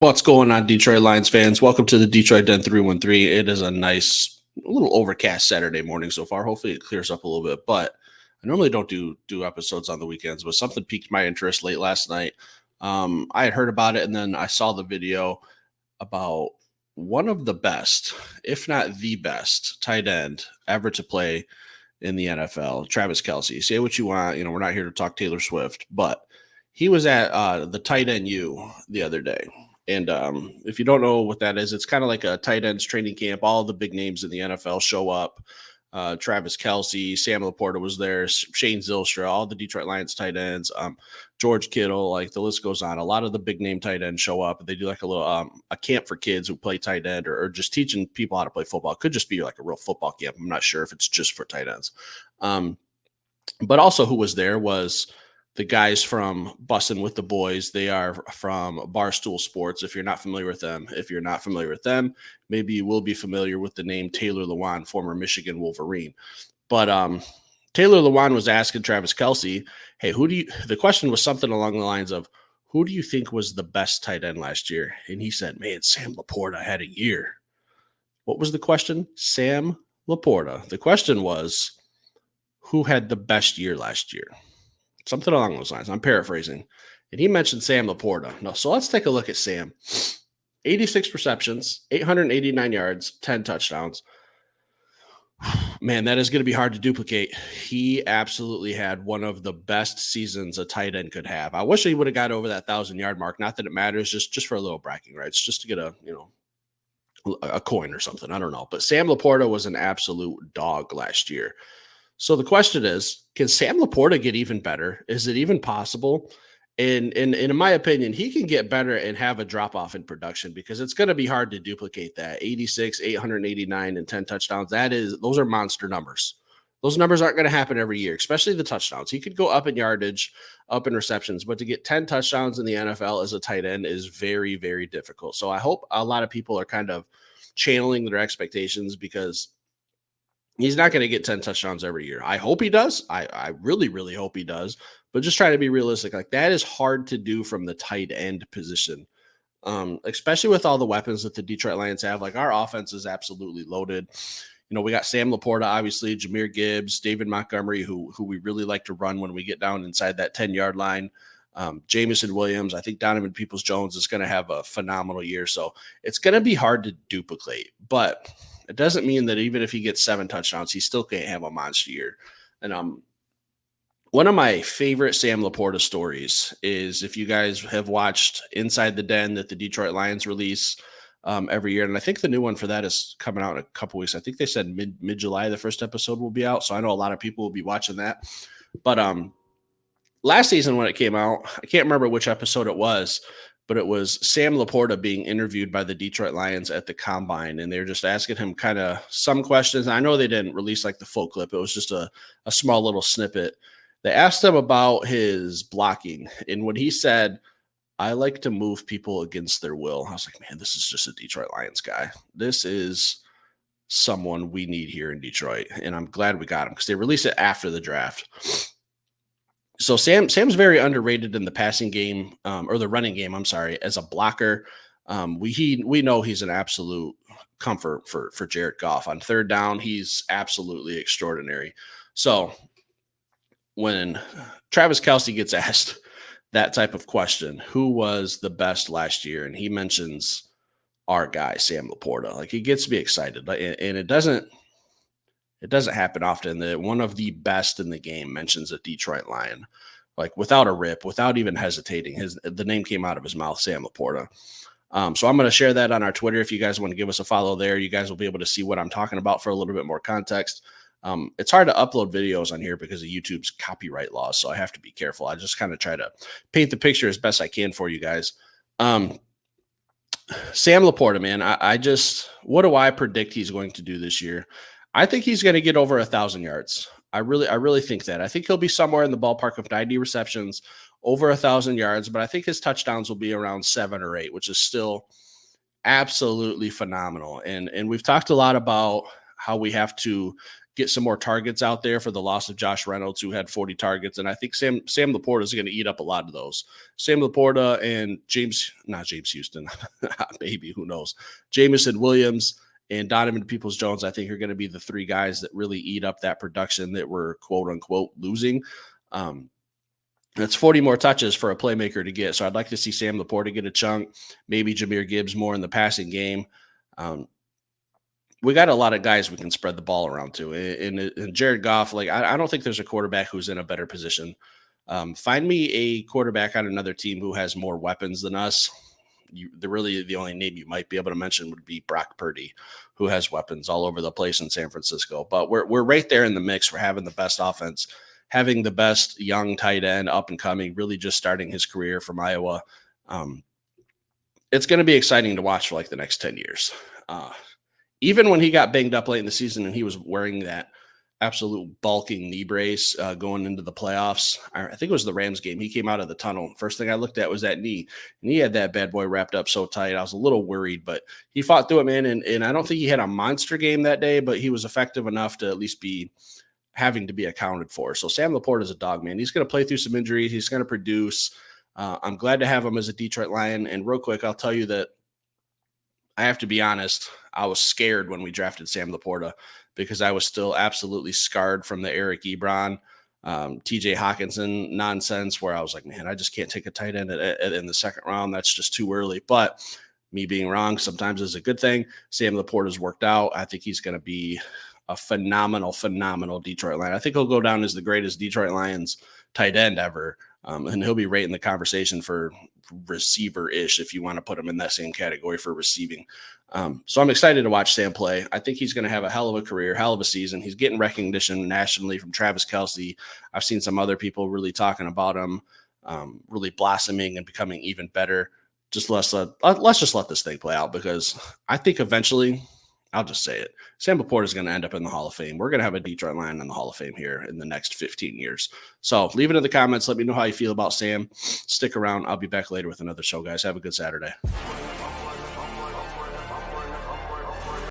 What's going on, Detroit Lions fans? Welcome to the Detroit Den 313. It is a nice, a little overcast Saturday morning so far. Hopefully, it clears up a little bit. But I normally don't do episodes on the weekends, but something piqued my interest late last night. I had heard about it, and then I saw the video about one of the best, if not the best, tight end ever to play in the NFL, Travis Kelce. Say what you want. We're not here to talk Taylor Swift, but he was at the tight end U the other day. And if you don't know what that is, it's kind of like a tight ends training camp. All the big names in the NFL show up. Travis Kelce, Sam Laporta was there, Shane Zylstra, all the Detroit Lions tight ends, George Kittle, like the list goes on. A lot of the big name tight ends show up. They do like a little a camp for kids who play tight end or just teaching people how to play football. It could just be like a real football camp. I'm not sure if it's just for tight ends. But also who was there was the guys from Bussin' with the Boys. They are from Barstool Sports. If you're not familiar with them, maybe you will be familiar with the name Taylor Lewan, former Michigan Wolverine. But Taylor Lewan was asking Travis Kelce, hey, the question was something along the lines of, who do you think was the best tight end last year? And he said, man, Sam Laporta had a year. What was the question? Sam Laporta. The question was, who had the best year last year? Something along those lines. I'm paraphrasing. And he mentioned Sam Laporta. No, so let's take a look at Sam. 86 receptions, 889 yards, 10 touchdowns. Man, that is going to be hard to duplicate. He absolutely had one of the best seasons a tight end could have. I wish he would have got over that 1,000-yard mark. Not that it matters, just for a little bragging rights, just to get a coin or something. I don't know. But Sam Laporta was an absolute dog last year. So the question is, can Sam Laporta get even better? Is it even possible? And in my opinion, he can get better and have a drop-off in production because it's going to be hard to duplicate that. 86, 889, and 10 touchdowns. Those are monster numbers. Those numbers aren't going to happen every year, especially the touchdowns. He could go up in yardage, up in receptions, but to get 10 touchdowns in the NFL as a tight end is very, very difficult. So I hope a lot of people are kind of channeling their expectations because he's not going to get 10 touchdowns every year. I hope he does. I really, really hope he does. But just try to be realistic. Like that is hard to do from the tight end position, especially with all the weapons that the Detroit Lions have. Like our offense is absolutely loaded. We got Sam Laporta, obviously, Jahmyr Gibbs, David Montgomery, who we really like to run when we get down inside that 10-yard line. Jamison Williams. I think Donovan Peoples-Jones is going to have a phenomenal year. So it's going to be hard to duplicate. But it doesn't mean that even if he gets 7 touchdowns, he still can't have a monster year. And one of my favorite Sam Laporta stories is if you guys have watched Inside the Den that the Detroit Lions release every year. And I think the new one for that is coming out in a couple weeks. I think they said mid-July, the first episode will be out. So I know a lot of people will be watching that. But last season when it came out, I can't remember which episode it was, but it was Sam Laporta being interviewed by the Detroit Lions at the Combine, and they were just asking him kind of some questions. I know they didn't release like the full clip. It was just a small little snippet. They asked him about his blocking, and when he said, I like to move people against their will, I was like, man, this is just a Detroit Lions guy. This is someone we need here in Detroit, and I'm glad we got him because they released it after the draft. So Sam's very underrated in the passing game or the running game. I'm sorry, as a blocker. We know he's an absolute comfort for Jared Goff on third down. He's absolutely extraordinary. So when Travis Kelce gets asked that type of question, who was the best last year, and he mentions our guy Sam Laporta, like he gets me excited, and it doesn't happen often that one of the best in the game mentions a Detroit Lion, like without a rip, without even hesitating. The name came out of his mouth, Sam Laporta. So I'm going to share that on our Twitter. If you guys want to give us a follow there, you guys will be able to see what I'm talking about for a little bit more context. It's hard to upload videos on here because of YouTube's copyright laws, so I have to be careful. I just kind of try to paint the picture as best I can for you guys. Sam Laporta, man, what do I predict he's going to do this year? I think he's going to get over 1,000 yards. I really think that. I think he'll be somewhere in the ballpark of 90 receptions, over 1,000 yards, but I think his touchdowns will be around 7 or 8, which is still absolutely phenomenal. And we've talked a lot about how we have to get some more targets out there for the loss of Josh Reynolds, who had 40 targets. And I think Sam Laporta is going to eat up a lot of those. Sam Laporta and not James Houston, maybe, who knows? Jamison Williams and Donovan Peoples-Jones, I think, are going to be the three guys that really eat up that production that we're quote unquote losing. That's 40 more touches for a playmaker to get. So I'd like to see Sam Laporta get a chunk, maybe Jahmyr Gibbs more in the passing game. We got a lot of guys we can spread the ball around to. And Jared Goff, like, I don't think there's a quarterback who's in a better position. Find me a quarterback on another team who has more weapons than us. The only name you might be able to mention would be Brock Purdy, who has weapons all over the place in San Francisco. But we're right there in the mix for having the best offense, having the best young tight end up and coming, really just starting his career from Iowa. It's going to be exciting to watch for like the next 10 years. Even when he got banged up late in the season and he was wearing that absolute bulking knee brace going into the playoffs. I think it was the Rams game. He came out of the tunnel. First thing I looked at was that knee, and he had that bad boy wrapped up so tight. I was a little worried, but he fought through it, man. And I don't think he had a monster game that day, but he was effective enough to at least be having to be accounted for. So Sam Laporta is a dog, man. He's going to play through some injuries. He's going to produce. I'm glad to have him as a Detroit Lion. And real quick, I'll tell you that I have to be honest, I was scared when we drafted Sam Laporta because I was still absolutely scarred from the Eric Ebron, TJ Hawkinson nonsense where I was like, man, I just can't take a tight end in the second round. That's just too early. But me being wrong sometimes is a good thing. Sam Laporta's worked out. I think he's going to be a phenomenal Detroit Lion. I think he'll go down as the greatest Detroit Lions tight end ever. And he'll be right in the conversation for receiver-ish if you want to put him in that same category for receiving. So I'm excited to watch Sam play. I think he's going to have a hell of a career, hell of a season. He's getting recognition nationally from Travis Kelce. I've seen some other people really talking about him, really blossoming and becoming even better. Let's just let this thing play out because I think eventually, I'll just say it, Sam Laporta is going to end up in the Hall of Fame. We're going to have a Detroit Lion in the Hall of Fame here in the next 15 years. So leave it in the comments. Let me know how you feel about Sam. Stick around. I'll be back later with another show, guys. Have a good Saturday.